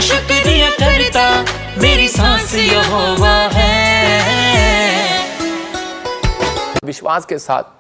शुक्रिया करता, मेरी सांस यहोवा है। विश्वास के साथ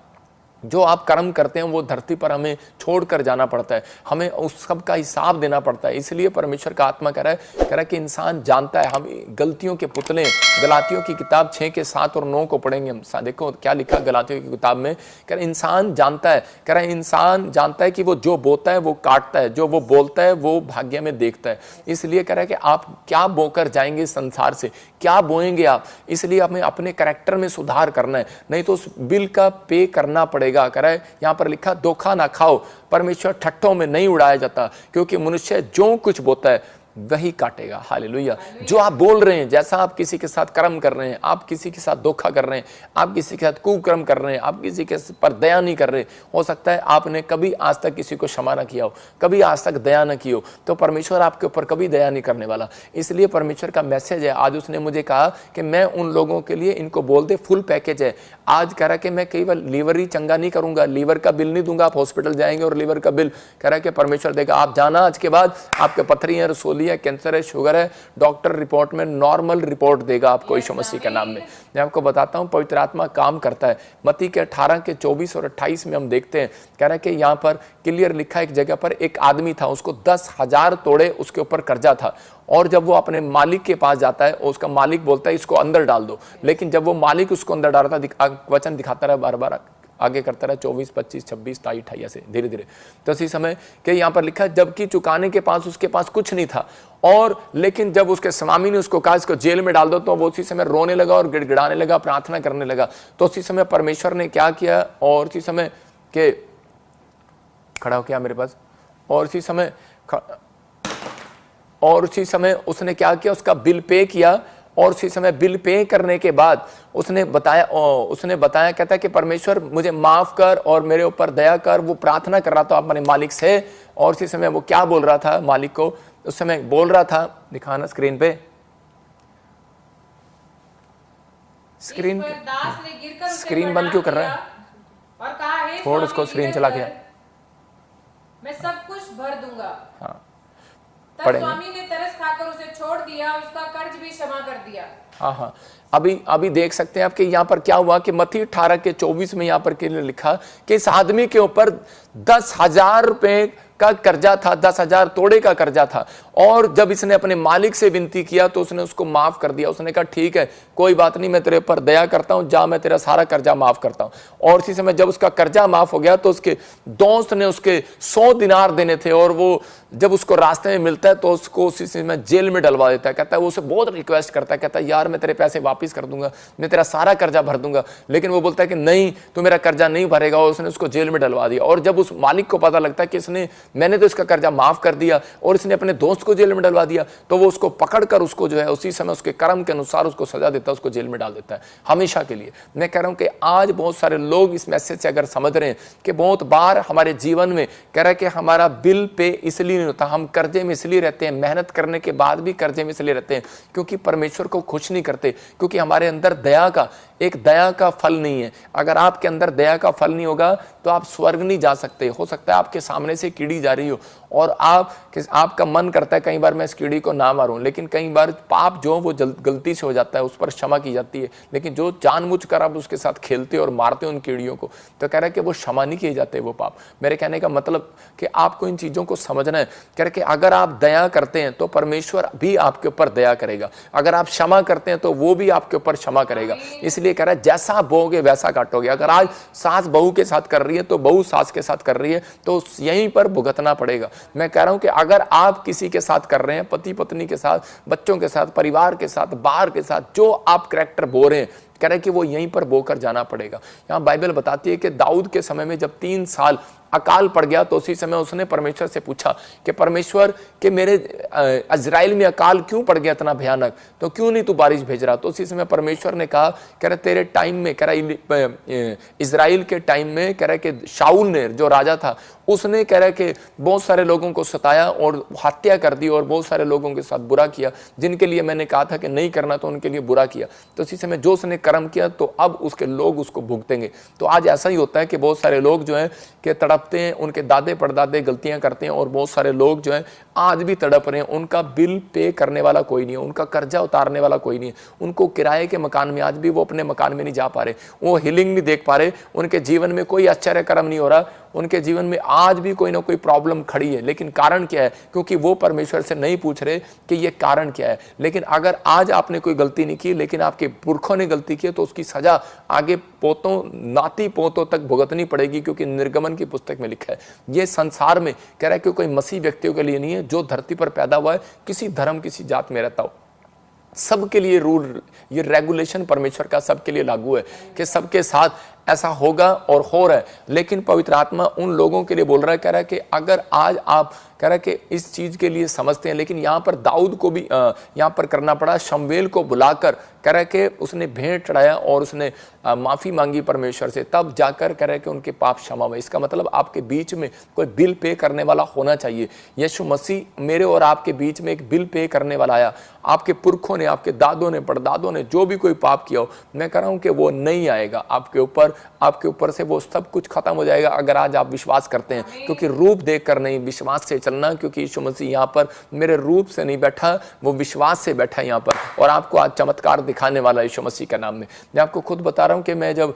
जो आप कर्म करते हैं वो धरती पर हमें छोड़कर जाना पड़ता है, हमें उस सब का हिसाब देना पड़ता है। इसलिए परमेश्वर का आत्मा कह रहा है कि इंसान जानता है हम गलतियों के पुतले। गलातियों की किताब 6 के 7 और 9 को पढ़ेंगे हम। देखो क्या लिखा गलातियों की किताब में, कह रहा इंसान जानता है, कह रहा इंसान जानता है कि वो जो बोता है वो काटता है, जो वो बोलता है वो भाग्य में देखता है। इसलिए कह रहा है कि आप क्या बोकर जाएंगे संसार से, क्या बोएंगे आप। इसलिए हमें अपने कैरेक्टर में सुधार करना है, नहीं तो उस बिल का पे करना पड़ेगा। कह रहा है यहां पर लिखा धोखा ना खाओ, परमेश्वर ठट्ठों में नहीं उड़ाया जाता, क्योंकि मनुष्य जो कुछ बोता है वही काटेगा। हालेलुया। जो आप बोल रहे हैं, जैसा आप किसी के साथ कर्म कर रहे हैं, आप किसी के साथ धोखा कर रहे हैं, आप किसी के साथ कुकर्म कर रहे हैं, आप किसी के पर दया नहीं कर रहे, हो सकता है आपने कभी आज तक किसी को क्षमा ना किया हो, कभी आज तक दया ना की हो, तो परमेश्वर आपके ऊपर कभी दया नहीं करने वाला। इसलिए परमेश्वर का मैसेज है, आज उसने मुझे कहा कि मैं उन लोगों के लिए इनको बोल दे फुल पैकेज है। आज कह रहा कि मैं केवल लीवर ही चंगा नहीं करूंगा, लीवर का बिल नहीं दूंगा, आप हॉस्पिटल जाएंगे और लीवर का बिल कह रहा है कि परमेश्वर देगा। आप जाना आज के बाद, आपके पथरी है, रसोली है, कैंसर है, शुगर है, डॉक्टर रिपोर्ट में नॉर्मल रिपोर्ट देगा आपको यीशु मसीह के नाम में। मैं आपको बताता हूं पवित्र आत्मा काम करता है। मत्ती के 18 के 24 और 28 में हम देखते हैं, कह रहा है कि यहाँ पर क्लियर लिखा, एक जगह पर एक आदमी था, उसको 10,000 तोड़े उसके ऊपर कर्जा था, और जब वो अपने मालिक के पास जाता है, उसका मालिक बोलता है इसको अंदर डाल दो। लेकिन जब वो मालिक उसको अंदर डालता, वचन दिखाता रहा, बार बार आगे करता रहा, 24, 25, 26, 27, 28 ऐसे धीरे धीरे। तो इसी समय के यहाँ पर लिखा, जबकि चुकाने के पास उसके पास कुछ नहीं था, और लेकिन जब उसके स्वामी ने उसको कहा इसको जेल में डाल दो, तो वो उसी समय रोने लगा और गिड़गिड़ाने लगा, प्रार्थना करने लगा। तो उसी समय परमेश्वर ने क्या किया, और उसी समय के खड़ा हो गया मेरे पास, और उसी समय उसने क्या किया, उसका बिल पे किया। और उसी समय बिल पे करने के बाद उसने बताया कहता है कि परमेश्वर मुझे माफ कर और मेरे ऊपर दया कर। वो प्रार्थना कर रहा था अपने मालिक से, और उसी समय वो क्या बोल रहा था मालिक को, उस समय बोल रहा था, दिखाना स्क्रीन पे, स्क्रीन बंद क्यों कर रहा है, और कहा छोड़ उसको, स्क्रीन चला गया, मैं सब कुछ भर दूंगा। हाँ तब स्वामी ने तरस खाकर उसे छोड़ दिया, उसका कर्ज भी क्षमा कर दिया। हाँ, अभी देख सकते हैं आपके यहाँ पर क्या हुआ कि मत्ती 18 के 24 में यहाँ पर के लिए लिखा कि इस आदमी के ऊपर 10,000 रुपए का कर्जा था, 10,000 तोड़े का कर्जा था। और जब इसने अपने मालिक से विनती किया तो उसने उसको माफ कर दिया। उसने कहा ठीक है, कोई बात नहीं, मैं तेरे ऊपर दया करता हूं, जा मैं तेरा सारा कर्जा माफ करता हूं। और इसी समय जब उसका कर्जा माफ हो गया तो उसके दोस्त ने उसके 100 दिनार देने थे, और वो जब उसको रास्ते में मिलता है तो उसको उसी समय जेल में डलवा देता है। कहता है वो उसे बहुत रिक्वेस्ट करता है, कहता है यार मैं तेरे पैसे वापिस कर दूंगा, मैं तेरा सारा कर्जा भर दूंगा। लेकिन वो बोलता है कि नहीं, तू मेरा कर्जा नहीं भरेगा, और उसने उसको जेल में डलवा दिया। और जब उस मालिक को पता लगता है कि मैंने तो इसका कर्जा माफ कर दिया और इसने अपने दोस्त को जेल में डलवा दिया, तो वो उसको पकड़कर उसको जो है उसी समय उसके कर्म के अनुसार उसको सजा देता है, उसको जेल में डाल देता है हमेशा के लिए। मैं कह रहा हूं कि आज बहुत सारे लोग इस मैसेज से अगर समझ रहे हैं कि बहुत बार हमारे जीवन में कह रहा है कि हमारा बिल पे इसलिए नहीं होता, हम कर्जे में इसलिए रहते हैं, मेहनत करने के बाद भी कर्जे में इसलिए रहते हैं क्योंकि परमेश्वर को खुश नहीं करते, क्योंकि हमारे अंदर दया का फल नहीं है। अगर आपके अंदर दया का फल नहीं होगा तो आप स्वर्ग नहीं जा सकते। हो सकता है आपके सामने से कीड़ी जा रही हो और आपका मन करता है कई बार मैं इस कीड़ी को ना मारूं, लेकिन कई बार पाप जो वो गलती से हो जाता है, उस पर क्षमा की जाती है। लेकिन जो जानबूझकर आप उसके साथ खेलते हो और मारते हो उन कीड़ियों को, तो कह रहा है कि वो क्षमा नहीं किए जाते वो पाप। मेरे कहने का मतलब कि आपको इन चीज़ों को समझना है। कह रहे कि अगर आप दया करते हैं तो परमेश्वर भी आपके ऊपर दया करेगा, अगर आप क्षमा करते हैं तो वो भी आपके ऊपर क्षमा करेगा। इसलिए कह रहा है जैसा बोओगे वैसा काटोगे। अगर आज सास बहू के साथ कर रही है तो बहू सास के साथ कर रही है तो यहीं पर भुगतना पड़ेगा। मैं कह रहा हूं कि अगर आप किसी के साथ कर रहे हैं, पति पत्नी के साथ, बच्चों के साथ, परिवार के साथ, बाहर के साथ, जो आप करैक्टर बो रहे हैं, कह रहे हैं कि वो यहीं पर बोकर जाना पड़ेगा। यहाँ बाइबल बताती है कि दाऊद के समय में जब 3 साल अकाल पड़ गया तो उसी समय उसने परमेश्वर से पूछा कि परमेश्वर के मेरे इज़राइल में अकाल क्यों पड़ गया इतना भयानक, तो क्यों नहीं तू बारिश भेज रहा। तो उसी समय परमेश्वर ने कहा, कह रहे तेरे टाइम में, कह रहा इज़राइल के टाइम में, कह रहा कि शाऊल ने जो राजा था उसने कह रहा कि बहुत सारे लोगों को सताया और हत्या कर दी और बहुत सारे लोगों के साथ बुरा किया, जिनके लिए मैंने कहा था कि नहीं करना तो उनके लिए बुरा किया। तो उसी समय जो उसने कर्म किया तो अब उसके लोग उसको भुगतेंगे। तो आज ऐसा ही होता है कि बहुत सारे लोग जो हैं कि तड़पते हैं, उनके दादे परदादे गलतियां करते हैं और बहुत सारे लोग जो हैं आज भी तड़प रहे हैं। उनका बिल पे करने वाला कोई नहीं है, उनका कर्जा उतारने वाला कोई नहीं है, उनको किराए के मकान में आज भी वो अपने मकान में नहीं जा पा रहे, वो हीलिंग नहीं देख पा रहे, उनके जीवन में कोई आश्चर्य कर्म नहीं हो रहा, उनके जीवन में आज भी कोई ना कोई प्रॉब्लम खड़ी है। लेकिन कारण क्या है? क्योंकि वो परमेश्वर से नहीं पूछ रहे कि ये कारण क्या है। लेकिन अगर आज आपने कोई गलती नहीं की लेकिन आपके पुरखों ने गलती की तो उसकी सजा आगे पोतों नाती पोतों तक भुगतनी पड़ेगी, क्योंकि निर्गमन की पुस्तक में लिखा है। ये संसार में कह रहा है कि कोई मसीह व्यक्तियों के लिए नहीं है, जो धरती पर पैदा हुआ है, किसी धर्म किसी जात में रहता हो, सबके लिए रूल, ये रेगुलेशन परमेश्वर का सबके लिए लागू है कि सबके साथ ऐसा होगा और हो रहा है। लेकिन पवित्र आत्मा उन लोगों के लिए बोल रहा है, कह रहा है कि अगर आज आप कह रहा है कि इस चीज के लिए समझते हैं, लेकिन यहाँ पर दाऊद को भी यहाँ पर करना पड़ा, शमूएल को बुलाकर कह रहा है कि उसने भेंट चढ़ाया और उसने माफी मांगी परमेश्वर से, तब जाकर कह रहा है कि उनके पाप क्षमा हुए। इसका मतलब आपके बीच में कोई बिल पे करने वाला होना चाहिए। यीशु मसीह मेरे और आपके बीच में एक बिल पे करने वाला आया। आपके पुरखों ने, आपके दादों ने, परदादों ने जो भी कोई पाप किया हो, मैं कह रहा हूं कि वो नहीं आएगा आपके ऊपर से, वो सब कुछ खत्म हो जाएगा अगर आज आप विश्वास करते हैं। क्योंकि रूप देखकर नहीं, विश्वास से चलना, क्योंकि यीशु मसीह यहाँ पर मेरे रूप से नहीं बैठा, वो विश्वास से बैठा यहाँ पर, और आपको आज चमत्कार दिखाने वाला यीशु मसीह का नाम में। मैं आपको खुद बता रहा हूँ कि मैं जब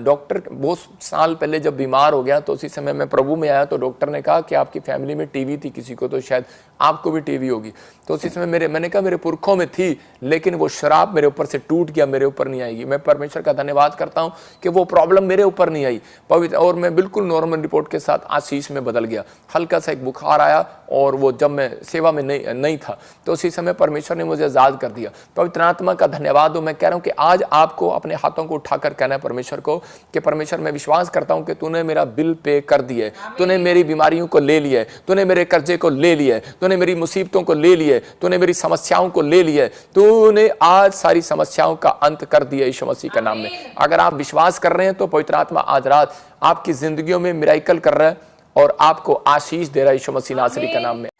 डॉक्टर बहुत साल पहले जब बीमार हो गया तो उसी समय मैं प्रभु में आया, तो डॉक्टर ने कहा कि आपकी फैमिली में टीवी थी किसी को, तो शायद आपको भी टीवी होगी। तो उसी समय मैंने कहा मेरे पुरखों में थी, लेकिन वो शराब मेरे ऊपर से टूट गया, मेरे ऊपर नहीं आएगी। मैं परमेश्वर का धन्यवाद करता हूँ कि वो प्रॉब्लम मेरे ऊपर नहीं आई पवित्र, और मैं बिल्कुल नॉर्मल रिपोर्ट के साथ आशीष में बदल गया। हल्का सा एक बुखार आया और वो जब मैं सेवा में नहीं था तो उसी समय परमेश्वर ने मुझे आजाद कर दिया। पवित्र आत्मा का धन्यवाद हो। मैं कह रहा हूँ कि आज आपको अपने हाथों को उठाकर कहना है परमेश्वर को कि परमेश्वर मैं विश्वास करता हूँ कि तूने मेरा बिल पे कर दिया है, तूने मेरी बीमारियों को ले लिया है, तूने मेरे कर्जे को ले लिया है, तूने मेरी मुसीबतों को ले लिया है, तूने मेरी समस्याओं को ले लिया है, तूने आज सारी समस्याओं का अंत कर दिया यीशु मसीह के नाम में। अगर आप विश्वास कर रहे हैं तो पवित्र आत्मा आज रात आपकी जिंदगियों में मिराकल कर रहा है और आपको आशीष दे रहा है यीशु मसीह नासरी के नाम में।